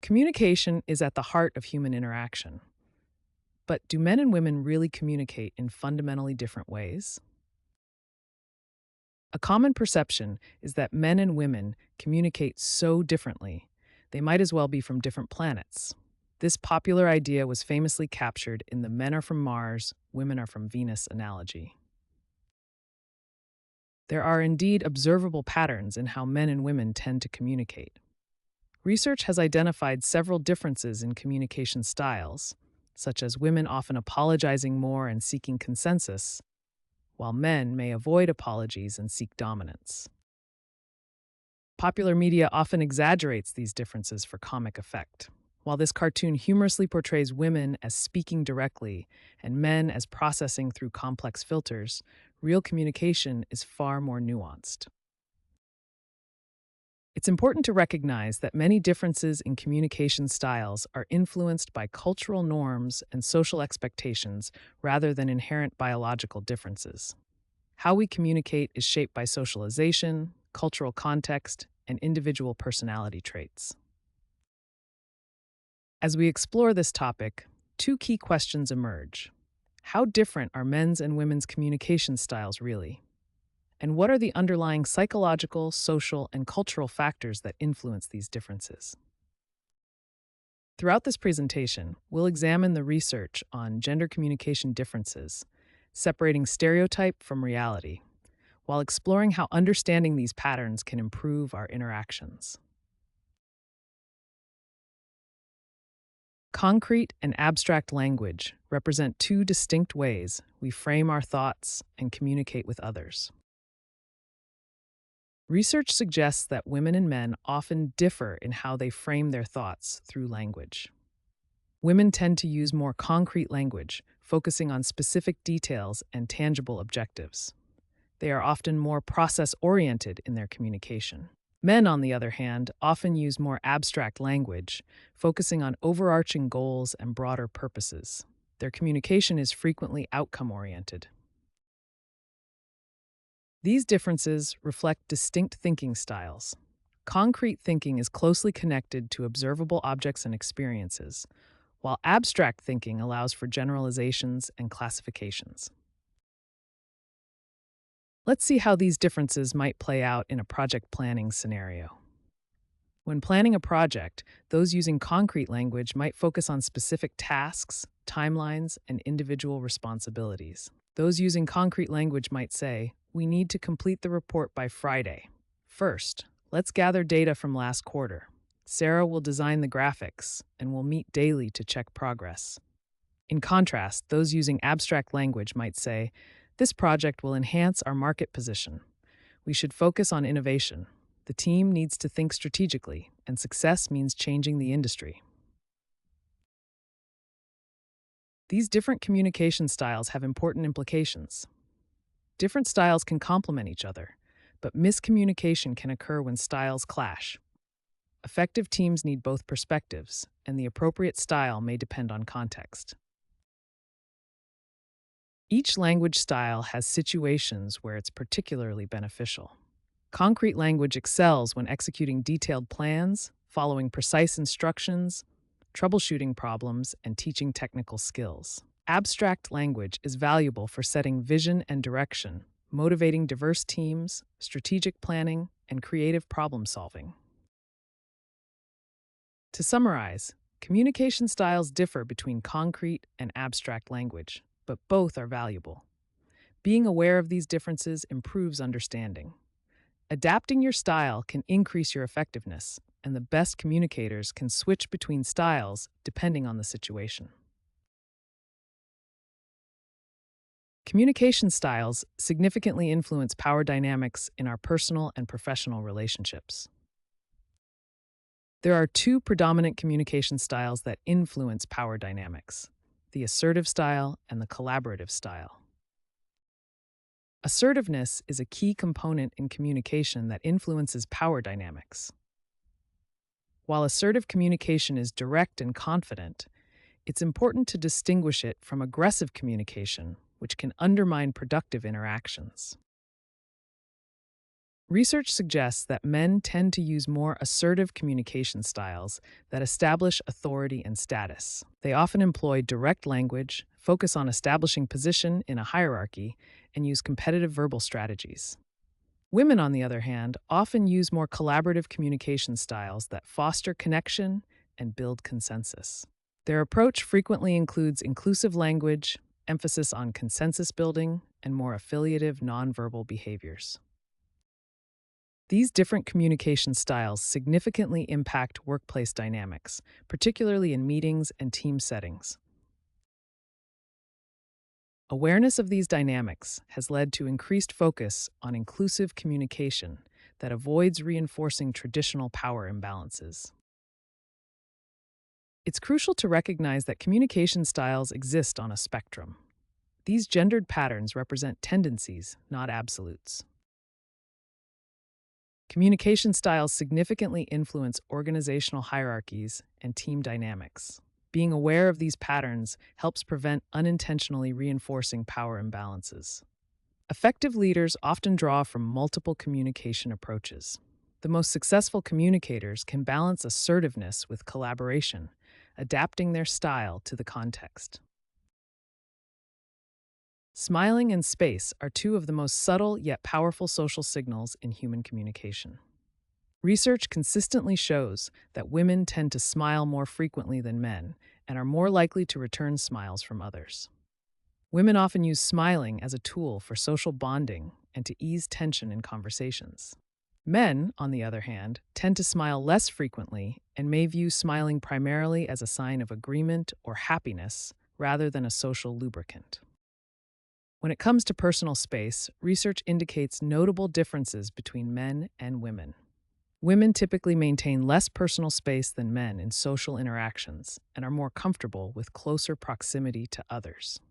Communication is at the heart of human interaction. But do men and women really communicate in fundamentally different ways? A common perception is that men and women communicate so differently, they might as well be from different planets. This popular idea was famously captured in the men are from Mars, women are from Venus analogy. There are indeed observable patterns in how men and women tend to communicate. Research has identified several differences in communication styles, such as women often apologizing more and seeking consensus, while men may avoid apologies and seek dominance. Popular media often exaggerates these differences for comic effect. While this cartoon humorously portrays women as speaking directly and men as processing through complex filters, real communication is far more nuanced. It's important to recognize that many differences in communication styles are influenced by cultural norms and social expectations rather than inherent biological differences. How we communicate is shaped by socialization, cultural context, and individual personality traits. As we explore this topic, two key questions emerge. How different are men's and women's communication styles really? And what are the underlying psychological, social, and cultural factors that influence these differences? Throughout this presentation, we'll examine the research on gender communication differences, separating stereotype from reality, while exploring how understanding these patterns can improve our interactions. Concrete and abstract language represent two distinct ways we frame our thoughts and communicate with others. Research suggests that women and men often differ in how they frame their thoughts through language. Women tend to use more concrete language, focusing on specific details and tangible objectives. They are often more process-oriented in their communication. Men, on the other hand, often use more abstract language, focusing on overarching goals and broader purposes. Their communication is frequently outcome-oriented. These differences reflect distinct thinking styles. Concrete thinking is closely connected to observable objects and experiences, while abstract thinking allows for generalizations and classifications. Let's see how these differences might play out in a project planning scenario. When planning a project, those using concrete language might focus on specific tasks, timelines, and individual responsibilities. Those using concrete language might say, "We need to complete the report by Friday. First, let's gather data from last quarter. Sarah will design the graphics, and we'll meet daily to check progress." In contrast, those using abstract language might say, "This project will enhance our market position. We should focus on innovation. The team needs to think strategically, and success means changing the industry." These different communication styles have important implications. Different styles can complement each other, but miscommunication can occur when styles clash. Effective teams need both perspectives, and the appropriate style may depend on context. Each language style has situations where it's particularly beneficial. Concrete language excels when executing detailed plans, following precise instructions, troubleshooting problems, and teaching technical skills. Abstract language is valuable for setting vision and direction, motivating diverse teams, strategic planning, and creative problem solving. To summarize, communication styles differ between concrete and abstract language, but both are valuable. Being aware of these differences improves understanding. Adapting your style can increase your effectiveness, and the best communicators can switch between styles depending on the situation. Communication styles significantly influence power dynamics in our personal and professional relationships. There are two predominant communication styles that influence power dynamics: the assertive style and the collaborative style. Assertiveness is a key component in communication that influences power dynamics. While assertive communication is direct and confident, it's important to distinguish it from aggressive communication, which can undermine productive interactions. Research suggests that men tend to use more assertive communication styles that establish authority and status. They often employ direct language, focus on establishing position in a hierarchy, and use competitive verbal strategies. Women, on the other hand, often use more collaborative communication styles that foster connection and build consensus. Their approach frequently includes inclusive language, emphasis on consensus building, and more affiliative nonverbal behaviors. These different communication styles significantly impact workplace dynamics, particularly in meetings and team settings. Awareness of these dynamics has led to increased focus on inclusive communication that avoids reinforcing traditional power imbalances. It's crucial to recognize that communication styles exist on a spectrum. These gendered patterns represent tendencies, not absolutes. Communication styles significantly influence organizational hierarchies and team dynamics. Being aware of these patterns helps prevent unintentionally reinforcing power imbalances. Effective leaders often draw from multiple communication approaches. The most successful communicators can balance assertiveness with collaboration, adapting their style to the context. Smiling and space are two of the most subtle yet powerful social signals in human communication. Research consistently shows that women tend to smile more frequently than men and are more likely to return smiles from others. Women often use smiling as a tool for social bonding and to ease tension in conversations. Men, on the other hand, tend to smile less frequently and may view smiling primarily as a sign of agreement or happiness rather than a social lubricant. When it comes to personal space, research indicates notable differences between men and women. Women typically maintain less personal space than men in social interactions and are more comfortable with closer proximity to others.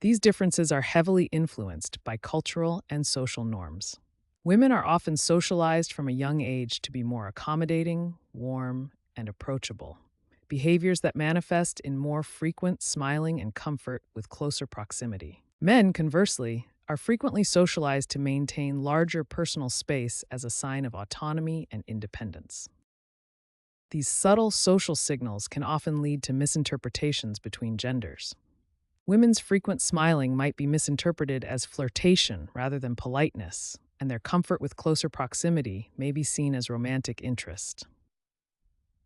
These differences are heavily influenced by cultural and social norms. Women are often socialized from a young age to be more accommodating, warm, and approachable, behaviors that manifest in more frequent smiling and comfort with closer proximity. Men, conversely, are frequently socialized to maintain larger personal space as a sign of autonomy and independence. These subtle social signals can often lead to misinterpretations between genders. Women's frequent smiling might be misinterpreted as flirtation rather than politeness, and their comfort with closer proximity may be seen as romantic interest.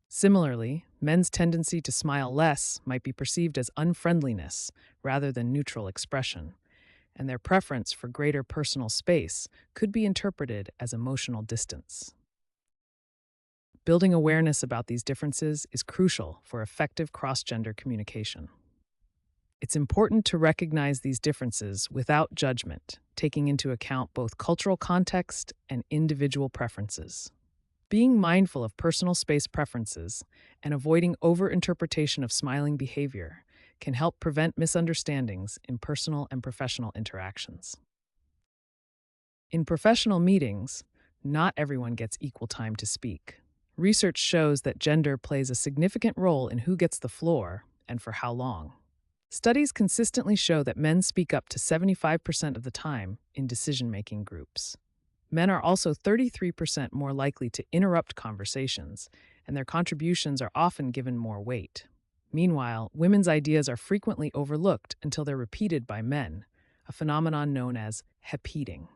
Similarly, men's tendency to smile less might be perceived as unfriendliness rather than neutral expression, and their preference for greater personal space could be interpreted as emotional distance. Building awareness about these differences is crucial for effective cross-gender communication. It's important to recognize these differences without judgment, taking into account both cultural context and individual preferences. Being mindful of personal space preferences and avoiding overinterpretation of smiling behavior can help prevent misunderstandings in personal and professional interactions. In professional meetings, not everyone gets equal time to speak. Research shows that gender plays a significant role in who gets the floor and for how long. Studies consistently show that men speak up to 75% of the time in decision-making groups. Men are also 33% more likely to interrupt conversations, and their contributions are often given more weight. Meanwhile, women's ideas are frequently overlooked until they're repeated by men, a phenomenon known as hepeating.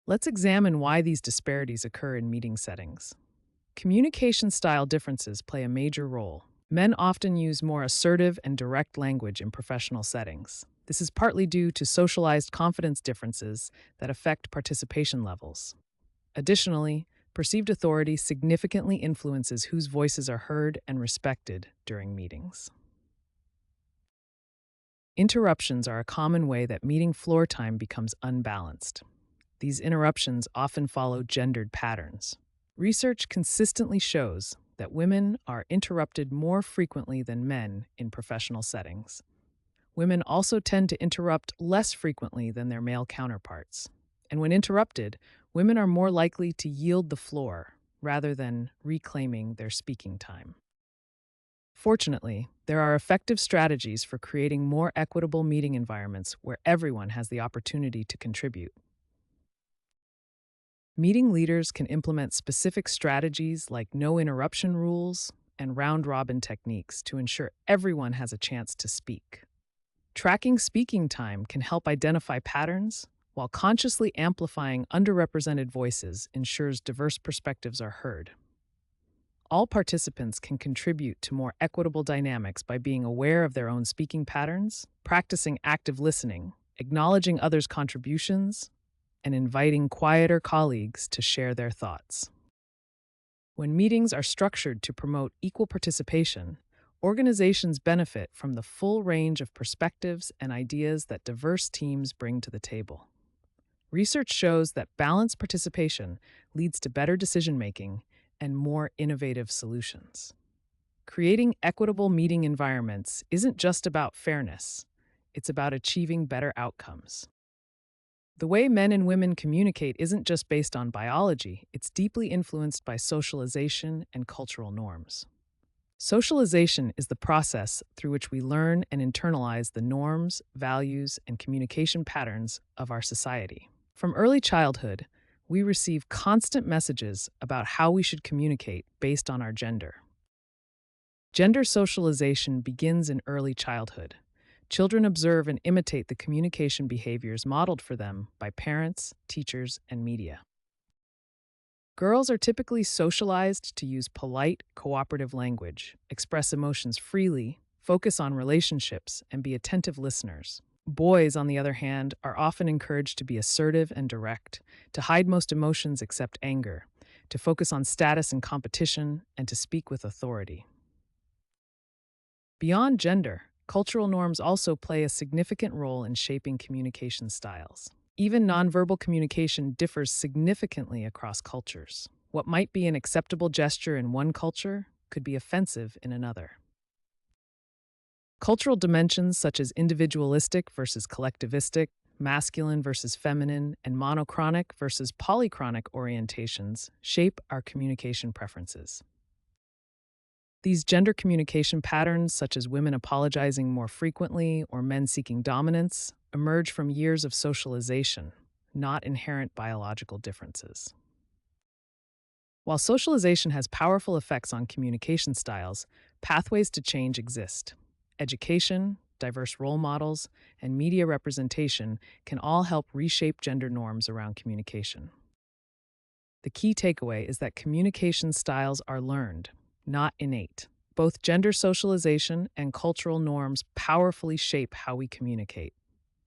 Let's examine why these disparities occur in meeting settings. Communication style differences play a major role. Men often use more assertive and direct language in professional settings. This is partly due to socialized confidence differences that affect participation levels. Additionally, perceived authority significantly influences whose voices are heard and respected during meetings. Interruptions are a common way that meeting floor time becomes unbalanced. These interruptions often follow gendered patterns. Research consistently shows that women are interrupted more frequently than men in professional settings. Women also tend to interrupt less frequently than their male counterparts. And when interrupted, women are more likely to yield the floor rather than reclaiming their speaking time. Fortunately, there are effective strategies for creating more equitable meeting environments where everyone has the opportunity to contribute. Meeting leaders can implement specific strategies like no interruption rules and round robin techniques to ensure everyone has a chance to speak. Tracking speaking time can help identify patterns, while consciously amplifying underrepresented voices ensures diverse perspectives are heard. All participants can contribute to more equitable dynamics by being aware of their own speaking patterns, practicing active listening, acknowledging others' contributions, and inviting quieter colleagues to share their thoughts. When meetings are structured to promote equal participation, organizations benefit from the full range of perspectives and ideas that diverse teams bring to the table. Research shows that balanced participation leads to better decision-making and more innovative solutions. Creating equitable meeting environments isn't just about fairness, it's about achieving better outcomes. The way men and women communicate isn't just based on biology, it's deeply influenced by socialization and cultural norms. Socialization is the process through which we learn and internalize the norms, values, and communication patterns of our society. From early childhood, we receive constant messages about how we should communicate based on our gender. Gender socialization begins in early childhood. Children observe and imitate the communication behaviors modeled for them by parents, teachers, and media. Girls are typically socialized to use polite, cooperative language, express emotions freely, focus on relationships, and be attentive listeners. Boys, on the other hand, are often encouraged to be assertive and direct, to hide most emotions except anger, to focus on status and competition, and to speak with authority. Beyond gender, cultural norms also play a significant role in shaping communication styles. Even nonverbal communication differs significantly across cultures. What might be an acceptable gesture in one culture could be offensive in another. Cultural dimensions such as individualistic versus collectivistic, masculine versus feminine, and monochronic versus polychronic orientations shape our communication preferences. These gender communication patterns, such as women apologizing more frequently or men seeking dominance, emerge from years of socialization, not inherent biological differences. While socialization has powerful effects on communication styles, pathways to change exist. Education, diverse role models, and media representation can all help reshape gender norms around communication. The key takeaway is that communication styles are learned, not innate. Both gender socialization and cultural norms powerfully shape how we communicate.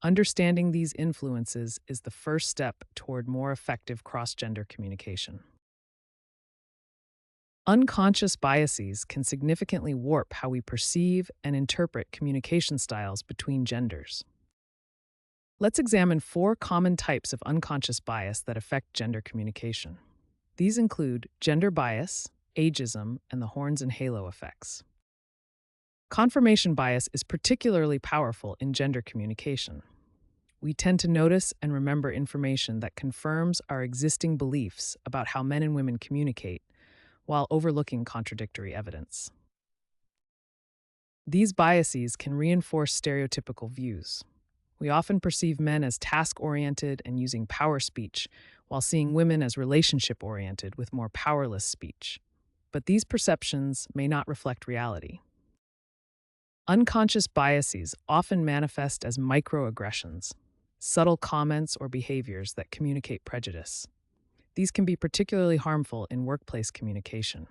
Understanding these influences is the first step toward more effective cross-gender communication. Unconscious biases can significantly warp how we perceive and interpret communication styles between genders. Let's examine 4 common types of unconscious bias that affect gender communication. These include gender bias, ageism, and the horns and halo effects. Confirmation bias is particularly powerful in gender communication. We tend to notice and remember information that confirms our existing beliefs about how men and women communicate, while overlooking contradictory evidence. These biases can reinforce stereotypical views. We often perceive men as task-oriented and using power speech, while seeing women as relationship-oriented with more powerless speech. But these perceptions may not reflect reality. Unconscious biases often manifest as microaggressions, subtle comments or behaviors that communicate prejudice. These can be particularly harmful in workplace communication.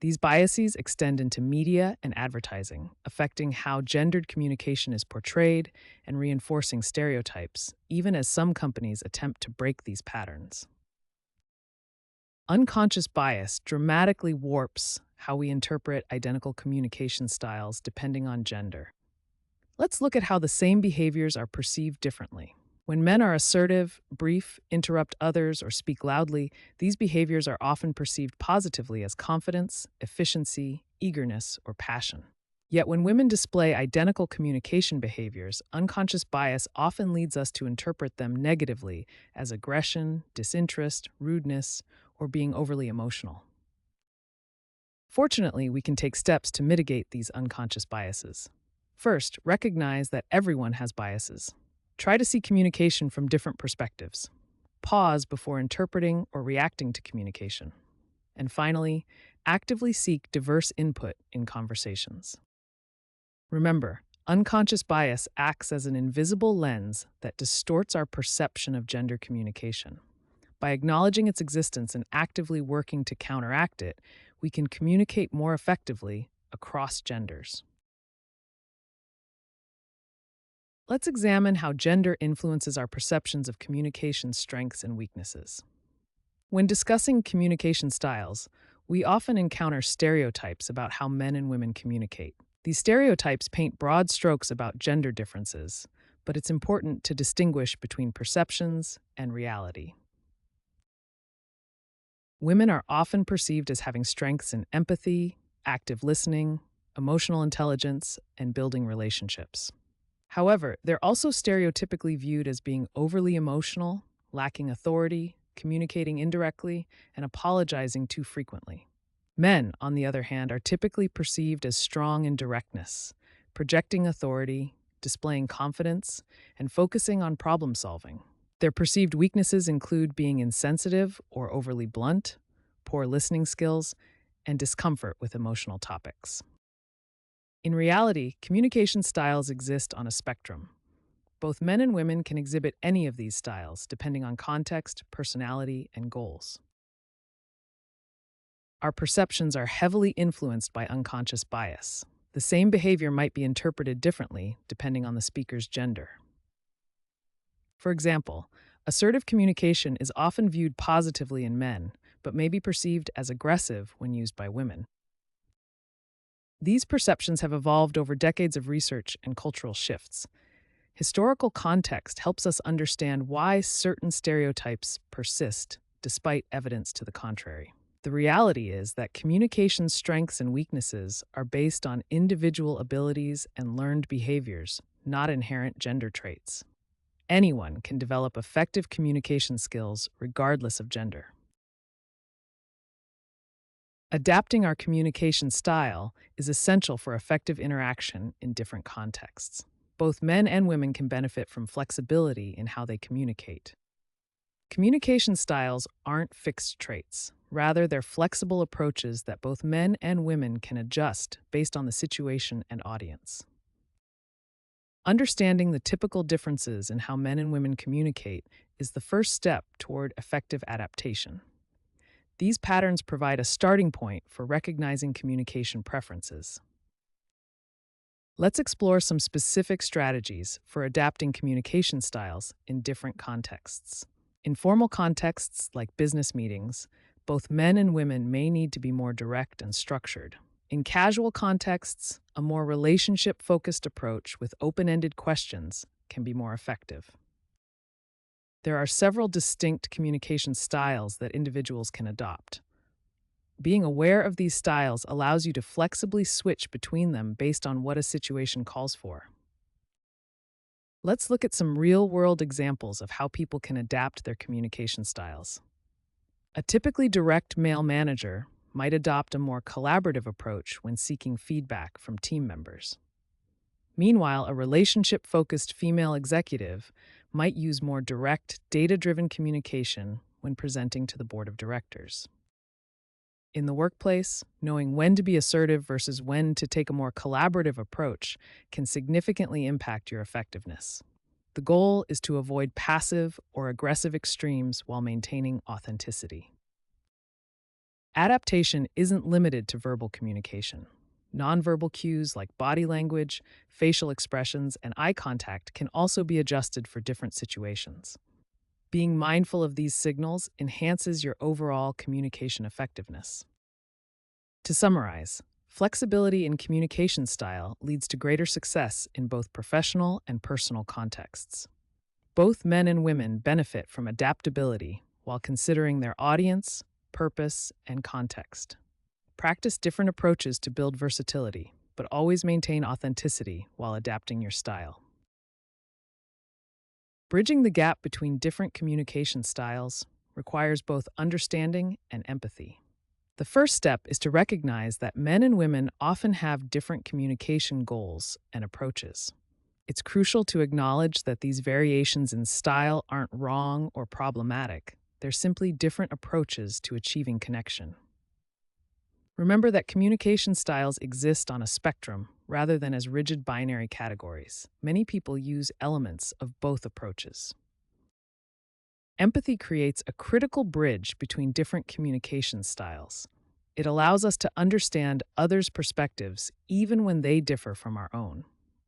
These biases extend into media and advertising, affecting how gendered communication is portrayed and reinforcing stereotypes, even as some companies attempt to break these patterns. Unconscious bias dramatically warps how we interpret identical communication styles depending on gender. Let's look at how the same behaviors are perceived differently. When men are assertive, brief, interrupt others, or speak loudly, these behaviors are often perceived positively as confidence, efficiency, eagerness, or passion. Yet when women display identical communication behaviors, unconscious bias often leads us to interpret them negatively as aggression, disinterest, rudeness, or being overly emotional. Fortunately, we can take steps to mitigate these unconscious biases. First, recognize that everyone has biases. Try to see communication from different perspectives. Pause before interpreting or reacting to communication. And finally, actively seek diverse input in conversations. Remember, unconscious bias acts as an invisible lens that distorts our perception of gender communication. By acknowledging its existence and actively working to counteract it, we can communicate more effectively across genders. Let's examine how gender influences our perceptions of communication strengths and weaknesses. When discussing communication styles, we often encounter stereotypes about how men and women communicate. These stereotypes paint broad strokes about gender differences, but it's important to distinguish between perceptions and reality. Women are often perceived as having strengths in empathy, active listening, emotional intelligence, and building relationships. However, they're also stereotypically viewed as being overly emotional, lacking authority, communicating indirectly, and apologizing too frequently. Men, on the other hand, are typically perceived as strong in directness, projecting authority, displaying confidence, and focusing on problem solving. Their perceived weaknesses include being insensitive or overly blunt, poor listening skills, and discomfort with emotional topics. In reality, communication styles exist on a spectrum. Both men and women can exhibit any of these styles, depending on context, personality, and goals. Our perceptions are heavily influenced by unconscious bias. The same behavior might be interpreted differently depending on the speaker's gender. For example, assertive communication is often viewed positively in men, but may be perceived as aggressive when used by women. These perceptions have evolved over decades of research and cultural shifts. Historical context helps us understand why certain stereotypes persist, despite evidence to the contrary. The reality is that communication strengths and weaknesses are based on individual abilities and learned behaviors, not inherent gender traits. Anyone can develop effective communication skills regardless of gender. Adapting our communication style is essential for effective interaction in different contexts. Both men and women can benefit from flexibility in how they communicate. Communication styles aren't fixed traits. Rather, they're flexible approaches that both men and women can adjust based on the situation and audience. Understanding the typical differences in how men and women communicate is the first step toward effective adaptation. These patterns provide a starting point for recognizing communication preferences. Let's explore some specific strategies for adapting communication styles in different contexts. In formal contexts like business meetings, both men and women may need to be more direct and structured. In casual contexts, a more relationship-focused approach with open-ended questions can be more effective. There are several distinct communication styles that individuals can adopt. Being aware of these styles allows you to flexibly switch between them based on what a situation calls for. Let's look at some real-world examples of how people can adapt their communication styles. A typically direct male manager might adopt a more collaborative approach when seeking feedback from team members. Meanwhile, a relationship-focused female executive might use more direct, data-driven communication when presenting to the board of directors. In the workplace, knowing when to be assertive versus when to take a more collaborative approach can significantly impact your effectiveness. The goal is to avoid passive or aggressive extremes while maintaining authenticity. Adaptation isn't limited to verbal communication. Nonverbal cues like body language, facial expressions, and eye contact can also be adjusted for different situations. Being mindful of these signals enhances your overall communication effectiveness. To summarize, flexibility in communication style leads to greater success in both professional and personal contexts. Both men and women benefit from adaptability while considering their audience, purpose, and context. Practice different approaches to build versatility, but always maintain authenticity while adapting your style. Bridging the gap between different communication styles requires both understanding and empathy. The first step is to recognize that men and women often have different communication goals and approaches. It's crucial to acknowledge that these variations in style aren't wrong or problematic. They're simply different approaches to achieving connection. Remember that communication styles exist on a spectrum rather than as rigid binary categories. Many people use elements of both approaches. Empathy creates a critical bridge between different communication styles. It allows us to understand others' perspectives even when they differ from our own.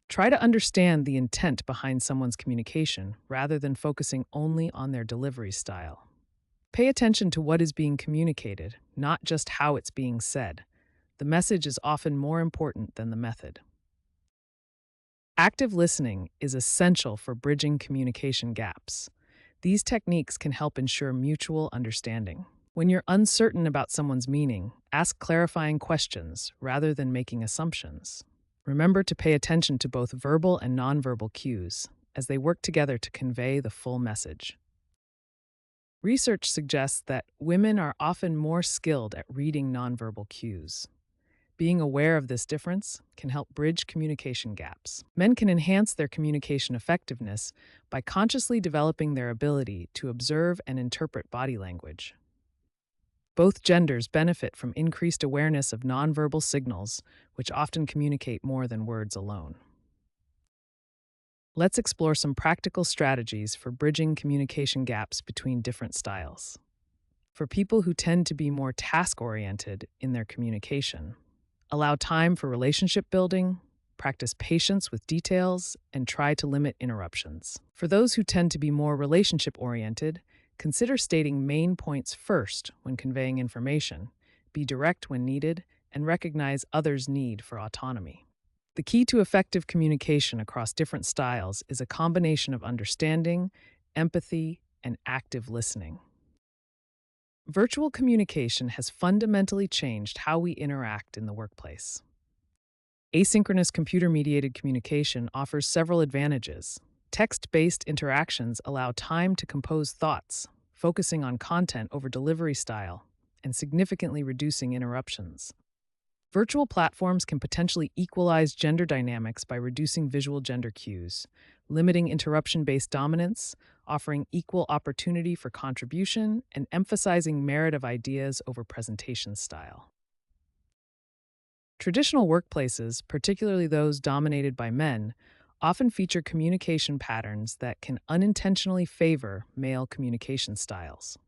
Try to understand the intent behind someone's communication rather than focusing only on their delivery style. Pay attention to what is being communicated, not just how it's being said. The message is often more important than the method. Active listening is essential for bridging communication gaps. These techniques can help ensure mutual understanding. When you're uncertain about someone's meaning, ask clarifying questions rather than making assumptions. Remember to pay attention to both verbal and nonverbal cues as they work together to convey the full message. Research suggests that women are often more skilled at reading nonverbal cues. Being aware of this difference can help bridge communication gaps. Men can enhance their communication effectiveness by consciously developing their ability to observe and interpret body language. Both genders benefit from increased awareness of nonverbal signals, which often communicate more than words alone. Let's explore some practical strategies for bridging communication gaps between different styles. For people who tend to be more task-oriented in their communication, allow time for relationship building, practice patience with details, and try to limit interruptions. For those who tend to be more relationship-oriented, consider stating main points first when conveying information, be direct when needed, and recognize others' need for autonomy. The key to effective communication across different styles is a combination of understanding, empathy, and active listening. Virtual communication has fundamentally changed how we interact in the workplace. Asynchronous computer-mediated communication offers several advantages. Text-based interactions allow time to compose thoughts, focusing on content over delivery style, and significantly reducing interruptions. Virtual platforms can potentially equalize gender dynamics by reducing visual gender cues, limiting interruption-based dominance, offering equal opportunity for contribution, and emphasizing merit of ideas over presentation style. Traditional workplaces, particularly those dominated by men, often feature communication patterns that can unintentionally favor male communication styles.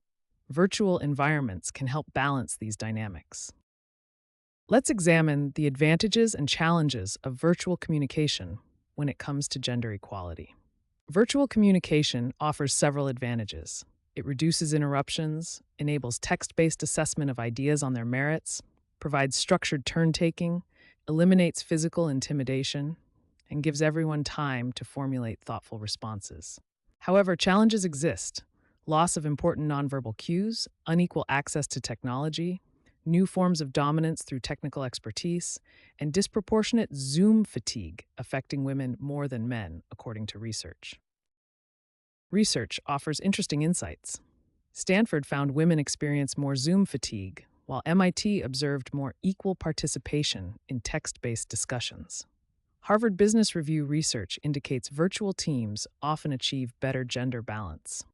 Virtual environments can help balance these dynamics. Let's examine the advantages and challenges of virtual communication when it comes to gender equality. Virtual communication offers several advantages. It reduces interruptions, enables text-based assessment of ideas on their merits, provides structured turn-taking, eliminates physical intimidation, and gives everyone time to formulate thoughtful responses. However, challenges exist: loss of important nonverbal cues, unequal access to technology, new forms of dominance through technical expertise, and disproportionate Zoom fatigue affecting women more than men, according to research. Research offers interesting insights. Stanford found women experience more Zoom fatigue, while MIT observed more equal participation in text-based discussions. Harvard Business Review research indicates virtual teams often achieve better gender balance.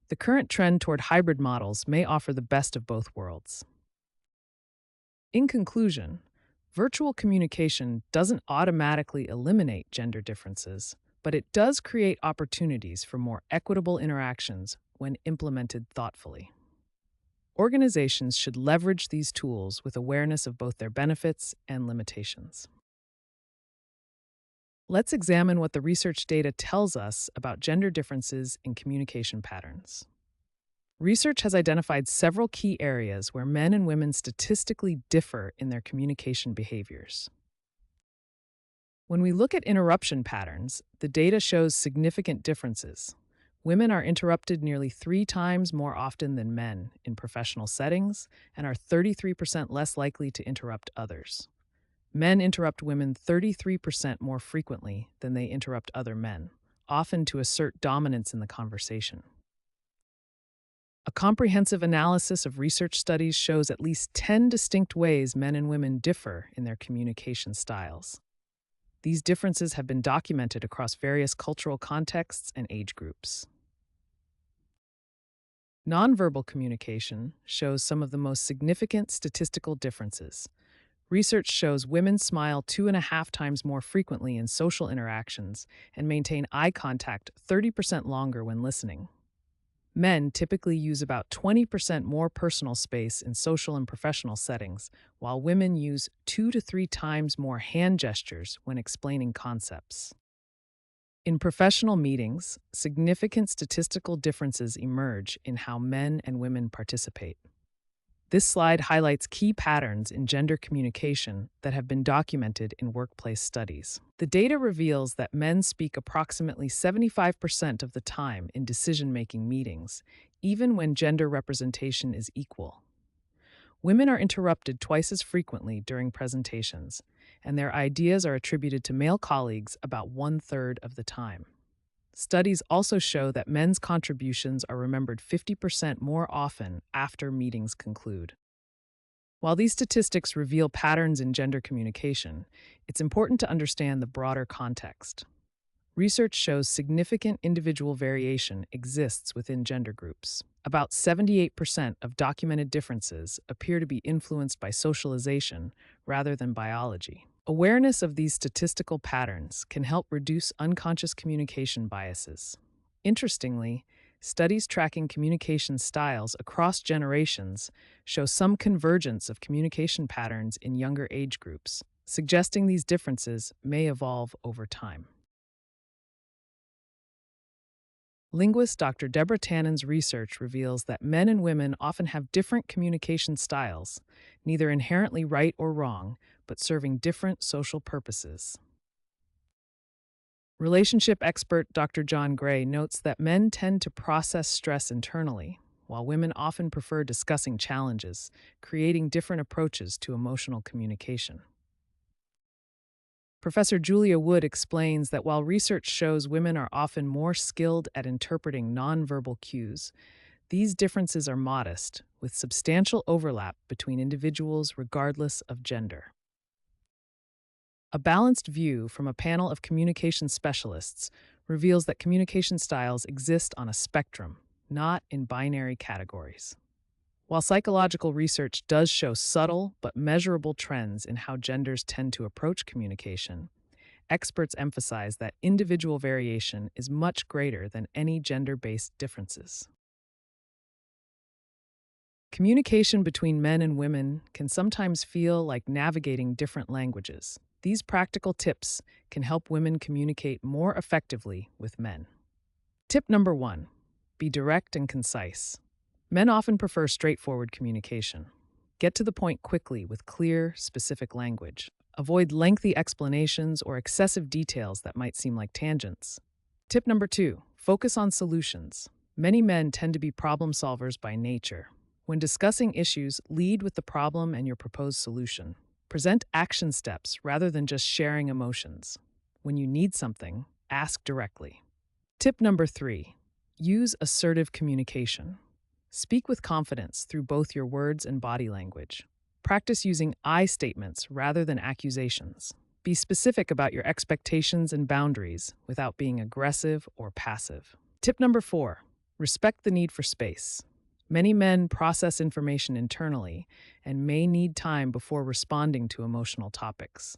The current trend toward hybrid models may offer the best of both worlds. In conclusion, virtual communication doesn't automatically eliminate gender differences, but it does create opportunities for more equitable interactions when implemented thoughtfully. Organizations should leverage these tools with awareness of both their benefits and limitations. Let's examine what the research data tells us about gender differences in communication patterns. Research has identified several key areas where men and women statistically differ in their communication behaviors. When we look at interruption patterns, the data shows significant differences. Women are interrupted nearly 3 times more often than men in professional settings and are 33% less likely to interrupt others. Men interrupt women 33% more frequently than they interrupt other men, often to assert dominance in the conversation. A comprehensive analysis of research studies shows at least 10 distinct ways men and women differ in their communication styles. These differences have been documented across various cultural contexts and age groups. Nonverbal communication shows some of the most significant statistical differences. Research shows women smile 2.5 times more frequently in social interactions and maintain eye contact 30% longer when listening. Men typically use about 20% more personal space in social and professional settings, while women use 2 to 3 times more hand gestures when explaining concepts. In professional meetings, significant statistical differences emerge in how men and women participate. This slide highlights key patterns in gender communication that have been documented in workplace studies. The data reveals that men speak approximately 75% of the time in decision-making meetings, even when gender representation is equal. Women are interrupted twice as frequently during presentations, and their ideas are attributed to male colleagues about 1/3 of the time. Studies also show that men's contributions are remembered 50% more often after meetings conclude. While these statistics reveal patterns in gender communication, it's important to understand the broader context. Research shows significant individual variation exists within gender groups. About 78% of documented differences appear to be influenced by socialization rather than biology. Awareness of these statistical patterns can help reduce unconscious communication biases. Interestingly, studies tracking communication styles across generations show some convergence of communication patterns in younger age groups, suggesting these differences may evolve over time. Linguist Dr. Deborah Tannen's research reveals that men and women often have different communication styles, neither inherently right or wrong, but serving different social purposes. Relationship expert Dr. John Gray notes that men tend to process stress internally, while women often prefer discussing challenges, creating different approaches to emotional communication. Professor Julia Wood explains that while research shows women are often more skilled at interpreting nonverbal cues, these differences are modest, with substantial overlap between individuals regardless of gender. A balanced view from a panel of communication specialists reveals that communication styles exist on a spectrum, not in binary categories. While psychological research does show subtle but measurable trends in how genders tend to approach communication, experts emphasize that individual variation is much greater than any gender-based differences. Communication between men and women can sometimes feel like navigating different languages. These practical tips can help women communicate more effectively with men. Tip number 1: be direct and concise. Men often prefer straightforward communication. Get to the point quickly with clear, specific language. Avoid lengthy explanations or excessive details that might seem like tangents. Tip number 2: focus on solutions. Many men tend to be problem solvers by nature. When discussing issues, lead with the problem and your proposed solution. Present action steps rather than just sharing emotions. When you need something, ask directly. Tip number 3: use assertive communication. Speak with confidence through both your words and body language. Practice using I statements rather than accusations. Be specific about your expectations and boundaries without being aggressive or passive. Tip number 4: respect the need for space. Many men process information internally and may need time before responding to emotional topics.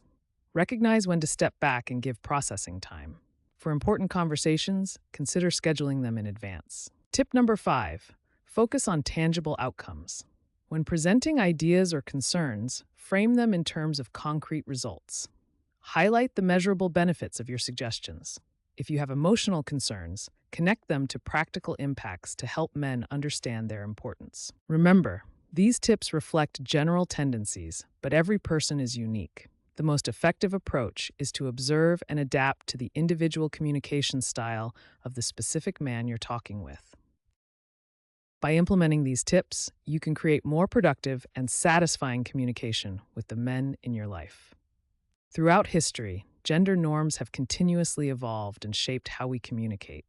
Recognize when to step back and give processing time. For important conversations, consider scheduling them in advance. Tip number 5: focus on tangible outcomes. When presenting ideas or concerns, frame them in terms of concrete results. Highlight the measurable benefits of your suggestions. If you have emotional concerns, connect them to practical impacts to help men understand their importance. Remember, these tips reflect general tendencies, but every person is unique. The most effective approach is to observe and adapt to the individual communication style of the specific man you're talking with. By implementing these tips, you can create more productive and satisfying communication with the men in your life. Throughout history, gender norms have continuously evolved and shaped how we communicate.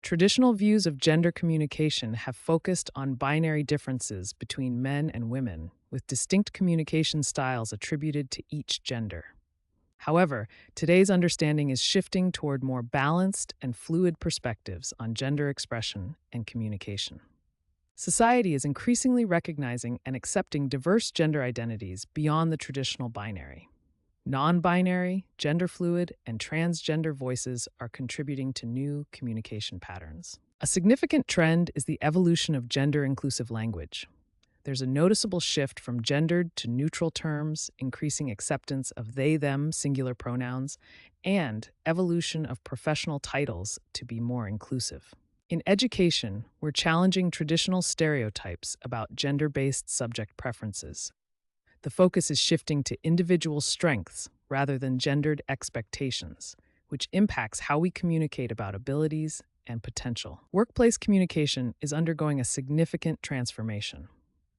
Traditional views of gender communication have focused on binary differences between men and women, with distinct communication styles attributed to each gender. However, today's understanding is shifting toward more balanced and fluid perspectives on gender expression and communication. Society is increasingly recognizing and accepting diverse gender identities beyond the traditional binary. Non binary, gender fluid, and transgender voices are contributing to new communication patterns. A significant trend is the evolution of gender inclusive language. There's a noticeable shift from gendered to neutral terms, increasing acceptance of they, them singular pronouns, and evolution of professional titles to be more inclusive. In education, we're challenging traditional stereotypes about gender based subject preferences. The focus is shifting to individual strengths rather than gendered expectations, which impacts how we communicate about abilities and potential. Workplace communication is undergoing a significant transformation.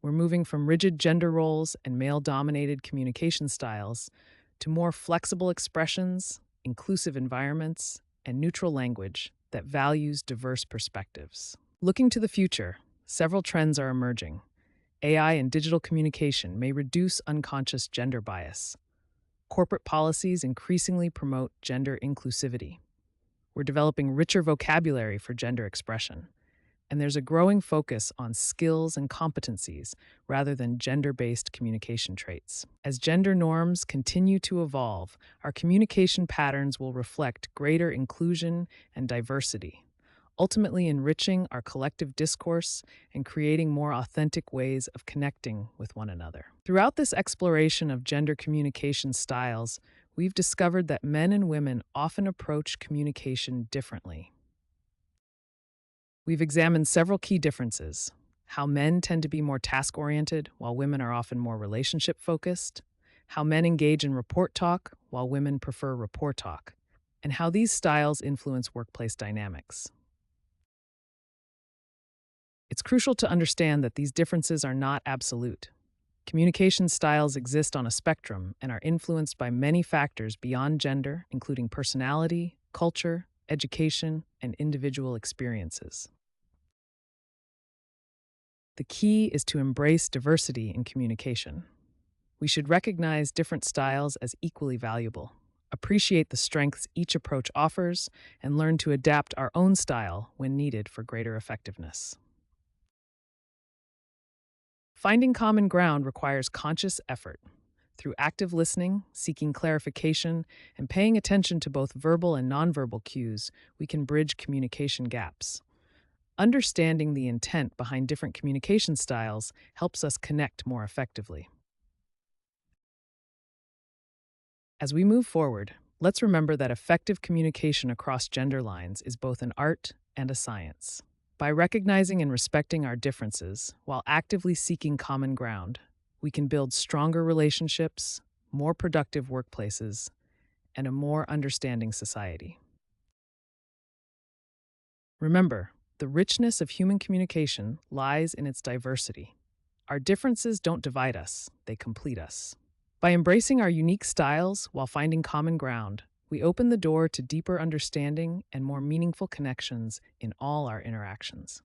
We're moving from rigid gender roles and male dominated communication styles to more flexible expressions, inclusive environments, and neutral language that values diverse perspectives. Looking to the future, several trends are emerging. AI and digital communication may reduce unconscious gender bias. Corporate policies increasingly promote gender inclusivity. We're developing richer vocabulary for gender expression. And there's a growing focus on skills and competencies rather than gender-based communication traits. As gender norms continue to evolve, our communication patterns will reflect greater inclusion and diversity, ultimately enriching our collective discourse and creating more authentic ways of connecting with one another. Throughout this exploration of gender communication styles, we've discovered that men and women often approach communication differently. We've examined several key differences: how men tend to be more task-oriented while women are often more relationship-focused, how men engage in report talk while women prefer rapport talk, and how these styles influence workplace dynamics. It's crucial to understand that these differences are not absolute. Communication styles exist on a spectrum and are influenced by many factors beyond gender, including personality, culture, education, and individual experiences. The key is to embrace diversity in communication. We should recognize different styles as equally valuable, appreciate the strengths each approach offers, and learn to adapt our own style when needed for greater effectiveness. Finding common ground requires conscious effort. Through active listening, seeking clarification, and paying attention to both verbal and nonverbal cues, we can bridge communication gaps. Understanding the intent behind different communication styles helps us connect more effectively. As we move forward, let's remember that effective communication across gender lines is both an art and a science. By recognizing and respecting our differences while actively seeking common ground, we can build stronger relationships, more productive workplaces, and a more understanding society. Remember, the richness of human communication lies in its diversity. Our differences don't divide us, they complete us. By embracing our unique styles while finding common ground, we open the door to deeper understanding and more meaningful connections in all our interactions.